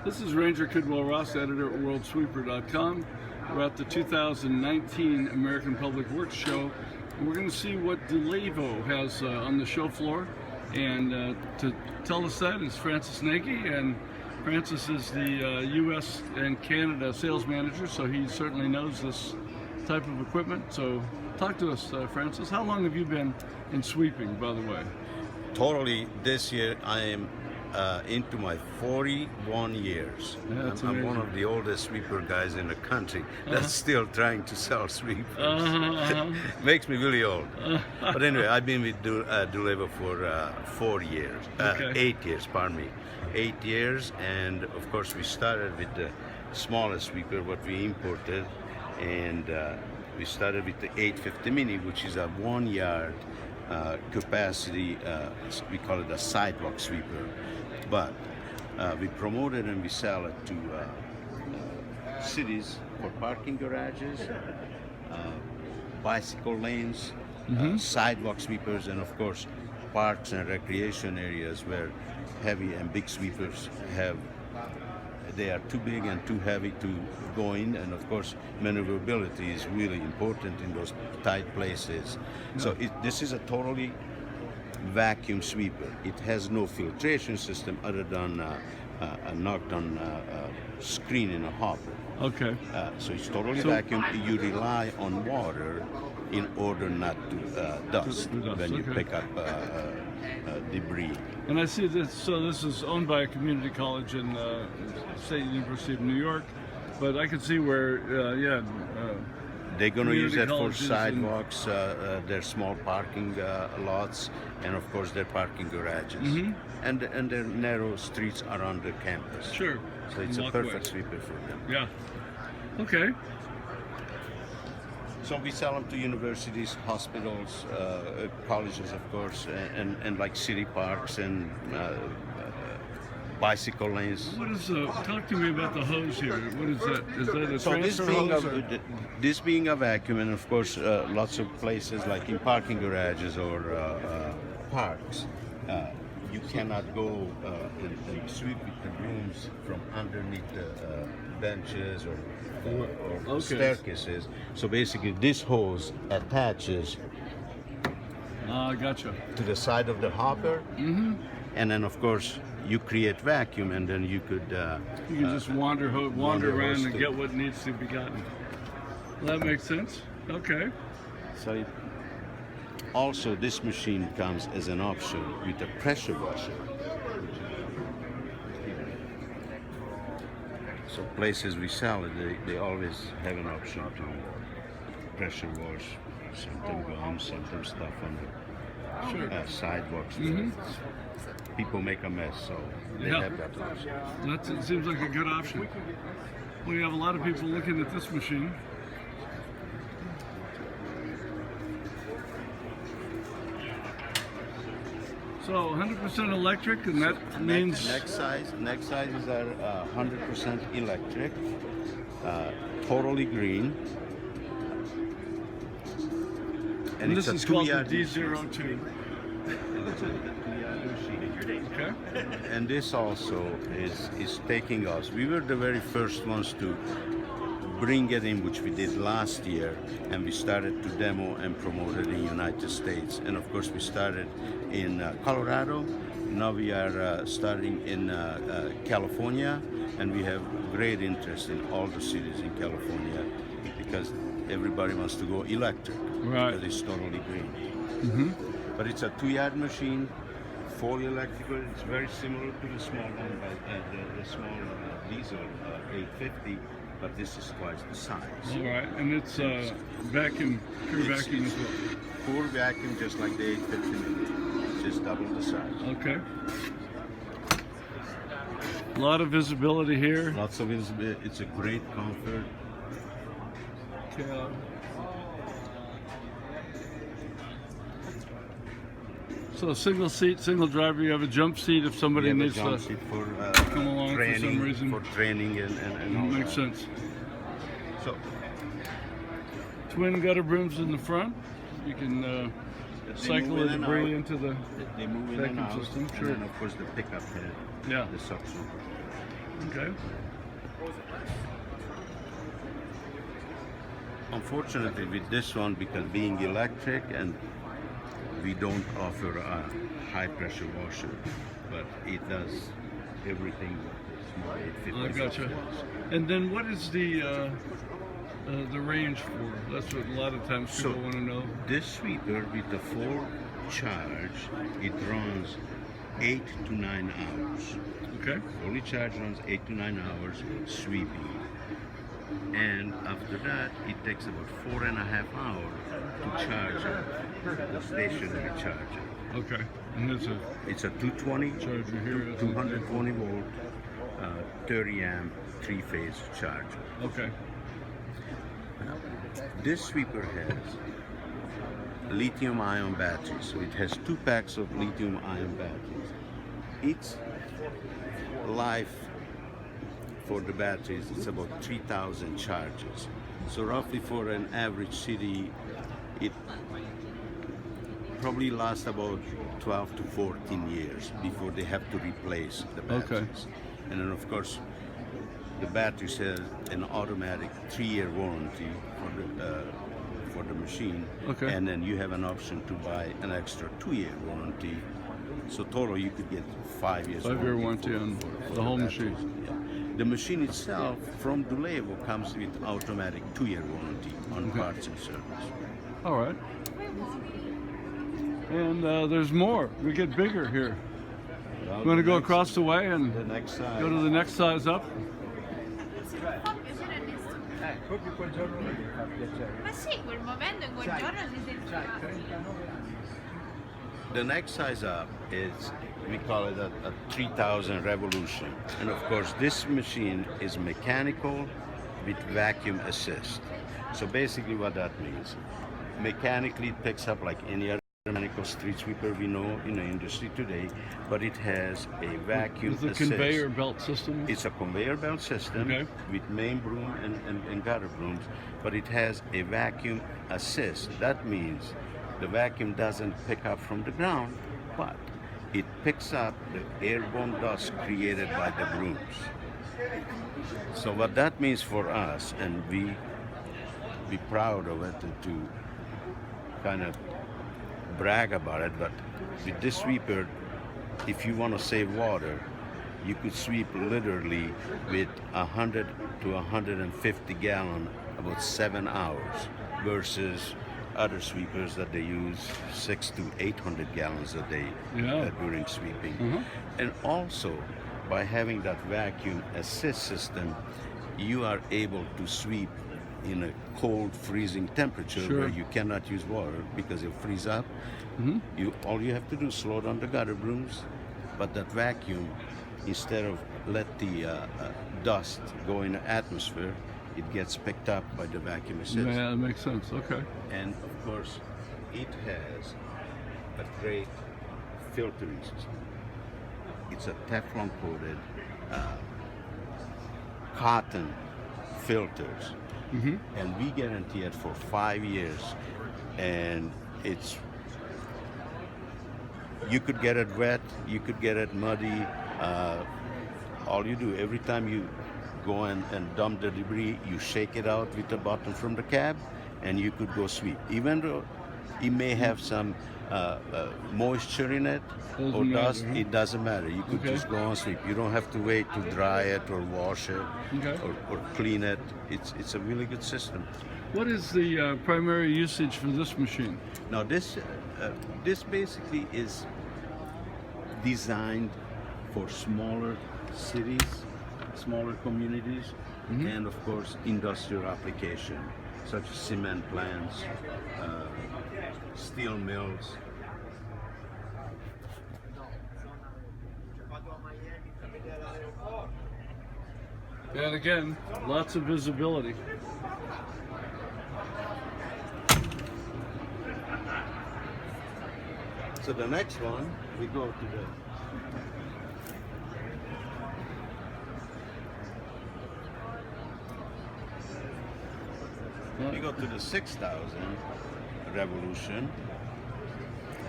This is Ranger Kidwell Ross, editor at worldsweeper.com. We're at the 2019 American Public Works Show, and we're going to see what Dulevo has on the show floor. And to tell us that is Francisc Nagy, and Francis is the U.S. and Canada sales manager, so he certainly knows this type of equipment. So talk to us, Francis. How long have you been in sweeping, by the way? Totally, this year I am into my 41 years. Yeah, I'm one of the oldest sweeper guys in the country that's still trying to sell sweepers. Makes me really old. But anyway, I've been with Dulevo for 4 years, 8 years, pardon me. 8 years, and of course we started with the smallest sweeper, what we imported, and we started with the 850 Mini, which is a 1 yard capacity, we call it a sidewalk sweeper. But we promote it and we sell it to cities for parking garages, bicycle lanes, sidewalk sweepers, and of course parks and recreation areas where heavy and big sweepers they are too big and too heavy to go in, and of course maneuverability is really important in those tight places. So this is a totally vacuum sweeper. It has no filtration system other than a knocked-on screen in a hopper. Okay. So it's totally vacuum. You rely on water in order not to dust when you pick up debris. And I see this. So this is owned by a community college in State University of New York, but I can see where, they're going to use that for sidewalks, their small parking lots, and of course their parking garages, and their narrow streets around the campus. Sure. So it's a perfect sweeper for them. Yeah. Okay. So we sell them to universities, hospitals, colleges, of course, and like city parks and bicycle lanes. What is talk to me about the hose here. What is that? Is that a so transfer hose? This being a vacuum, and of course lots of places like in parking garages or parks, you cannot go and sweep with the brooms from underneath the benches or staircases. So basically this hose attaches gotcha. to the side of the hopper, and then of course you create vacuum, and then you could you can just wander around and too. get what needs to be gotten. Well, that makes sense. Okay. So also this machine comes as an option with a pressure washer. So places we sell it, they always have an option to pressure wash, sometimes gum, sometimes stuff on the sidewalks. People make a mess, so they have that option. It seems like a good option. We have a lot of people looking at this machine. So 100% electric, and that means next size is our 100% electric, totally green, and this it's is a called the 2-yard D02. Okay. And this also is taking us. We were the very first ones to bring it in, which we did last year, and we started to demo and promote it in the United States. And of course we started in Colorado. Now we are starting in California, and we have great interest in all the cities in California because everybody wants to go electric. Right. Because it's totally green. But it's a 2-yard machine, fully electrical. It's very similar to the small one, the small diesel 850, but this is twice the size. All right, and it's vacuum, pure vacuum as well. Full vacuum, just like the 850, just double the size. Okay. A lot of visibility here. Lots of visibility. It's a great comfort. Okay. So a single seat, single driver. You have a jump seat if somebody needs to come along for some reason. For training and all makes that. sense. So twin gutter brooms in the front. You can cycle the debris into the they move in and vacuum out, system. and Sure. then of course the pickup head, Yeah. the suction. Okay. Unfortunately, with this one, because being electric, and we don't offer a high pressure washer, but it does everything with the small 850. I gotcha. And then what is the range for? That's what a lot of times people want to know. This sweeper with the 4 charge, it runs 8 to 9 hours. Okay. Fully charged runs 8 to 9 hours sweeping. And after that, it takes about 4.5 hours to charge the stationary charger. Okay. And It's a 220 charger here. 220 volt, 30 amp, 3-phase charger. Okay. This sweeper has lithium-ion batteries, so it has 2 packs of lithium-ion batteries. Its life for the batteries is about 3,000 charges. So roughly for an average city, it probably lasts about 12 to 14 years before they have to replace the batteries. Okay. And then of course, the batteries have an automatic 3-year warranty for the machine. Okay. And then you have an option to buy an extra 2-year warranty. So total, you could get 5 years. 5-year warranty on the whole machine. Yeah. The machine itself from Dulevo comes with automatic 2-year warranty on parts and service. All right. And there's more. We get bigger here. Well, You want to the go next- across the way and The next size. go to the next size up? Ma sì, quel momento in quel giorno si sentiva. The next size up is, we call it a 3000 revolution. And of course, this machine is mechanical with vacuum assist. So basically what that means, mechanically it picks up like any other mechanical street sweeper we know in the industry today, but it has a vacuum With a assist. conveyor belt system? It's a conveyor belt system Okay. with main broom and gutter brooms, but it has a vacuum assist. That means the vacuum doesn't pick up from the ground, but it picks up the airborne dust created by the brooms. So what that means for us, and we be proud of it and to kind of brag about it, but with this sweeper, if you want to save water, you could sweep literally with 100 to 150 gallon about 7 hours versus other sweepers that they use 600 to 800 gallons a day during sweeping. And also, by having that vacuum assist system, you are able to sweep in a cold, freezing temperature where you cannot use water because it'll freeze up. All you have to do is slow down the gutter brooms, but that vacuum, instead of let the dust go in the atmosphere, it gets picked up by the vacuum assist. Yeah, that makes sense. Okay. And of course, it has a great filtering system. It's a Teflon coated cotton filters. And we guarantee it for 5 years. And it's, you could get it wet, you could get it muddy. All you do, every time you go and dump the debris, you shake it out with the bottom from the cab, and you could go sweep. Even though it may have some moisture in it or dust, it doesn't matter. You could just go and sweep. You don't have to wait to dry it or wash it or clean it. It's a really good system. What is the primary usage for this machine? Now this basically is designed for smaller cities, smaller communities, and of course industrial application, such as cement plants, steel mills. And again, lots of visibility. So the next one, we go to the 6,000 revolution,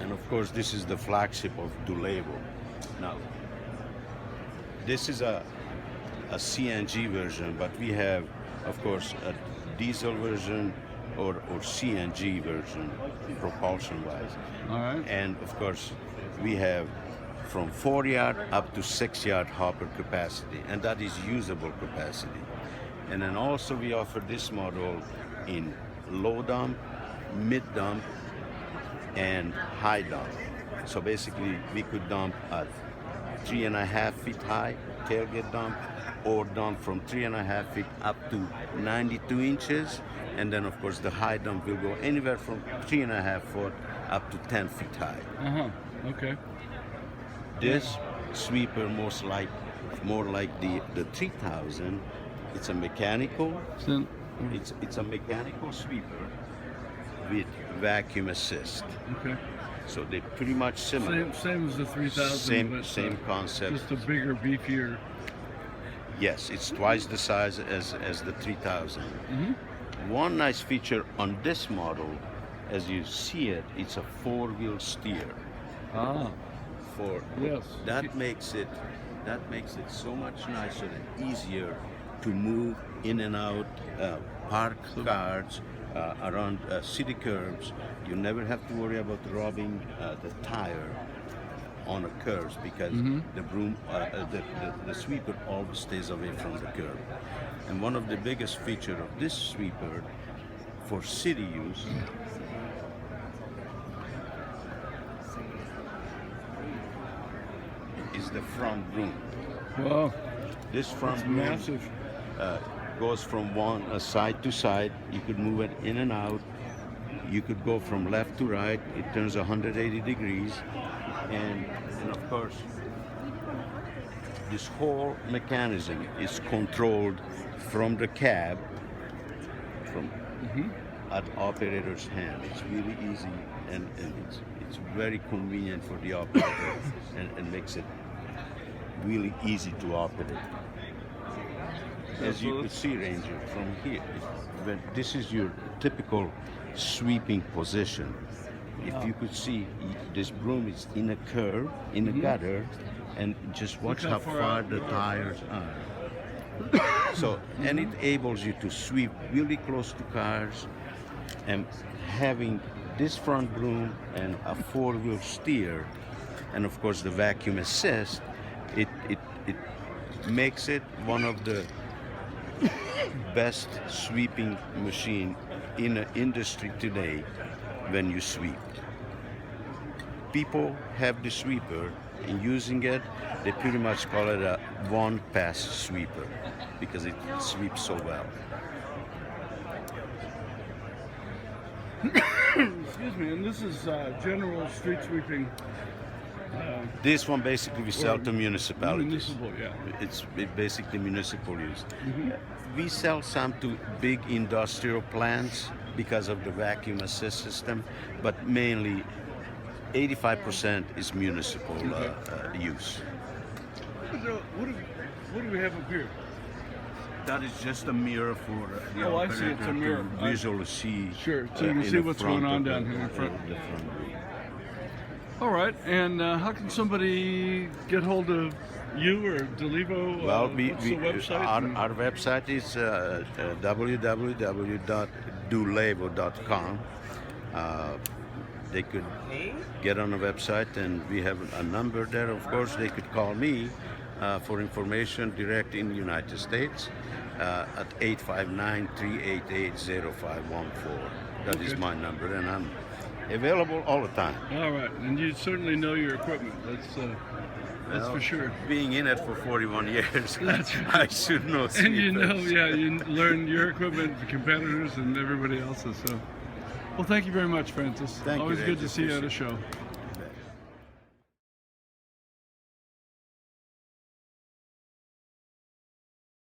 and of course this is the flagship of Dulevo. Now, this is a a CNG version, but we have, of course, a diesel version or CNG version, propulsion-wise. All right. And of course, we have from 4-yard up to 6-yard hopper capacity, and that is usable capacity. And then also we offer this model in low dump, mid dump, and high dump. So basically, we could dump at 3.5 feet high, tailgate dump, or dump from 3.5 feet up to 92 inches. And then, of course, the high dump will go anywhere from 3.5 foot up to 10 feet high. Okay. This sweeper, more like the 3000. It's a mechanical. It's a mechanical sweeper with vacuum assist. Okay. So they're pretty much similar. Same as the 3000. Same concept. Just a bigger, beefier. Yes, it's twice the size as the 3000. One nice feature on this model, as you see it, it's a 4-wheel steer. Yes. That makes it so much nicer and easier to move in and out, park cars around city curbs. You never have to worry about rubbing the tire on the curves because the broom, the sweeper always stays away from the curb. And one of the biggest features of this sweeper for city use is the front broom. Wow. This front It's broom massive. goes from one side to side. You could move it in and out. You could go from left to right. It turns 180 degrees. And of course, this whole mechanism is controlled from the cab, from at operator's hand. It's really easy and it's very convenient for the operator and makes it really easy to operate. As you could see, Ranger, from here, when this is your typical sweeping position. If you could see, this broom is in a curve, in a gutter, and just watch how far the tires are. So, and it enables you to sweep really close to cars, and having this front broom and a 4-wheel steer, and of course the vacuum assist, it makes it one of the best sweeping machine in the industry today when you sweep. People have the sweeper, and using it, they pretty much call it a one-pass sweeper because it sweeps so well. Excuse me, and this is general street sweeping. This one basically we sell to municipalities. Municipal, yeah. It's basically municipal use. We sell some to big industrial plants because of the vacuum assist system, but mainly 85% is municipal use. What do we have up here? That is just a mirror for the Oh, I operator see, it's a mirror. to visually see. Sure, so you can in see the what's front going on of down the- here in front. the front room. All right, and how can somebody get hold of you or Dulevo? Well, what's the website? our website is www.dulevo.com. They could get on the website, and we have a number there. Of course, they could call me for information direct in the United States at 859-388-0514. That is my number, and I'm available all the time. All right, and you certainly know your equipment. That's for sure. Being in it for 41 years, That's right. I should know. And you know, sweepers. yeah, you learn your equipment, the competitors, and everybody else's. So, well, thank you very much, Francis. Thank you, Always good Reggie. to see you at a show.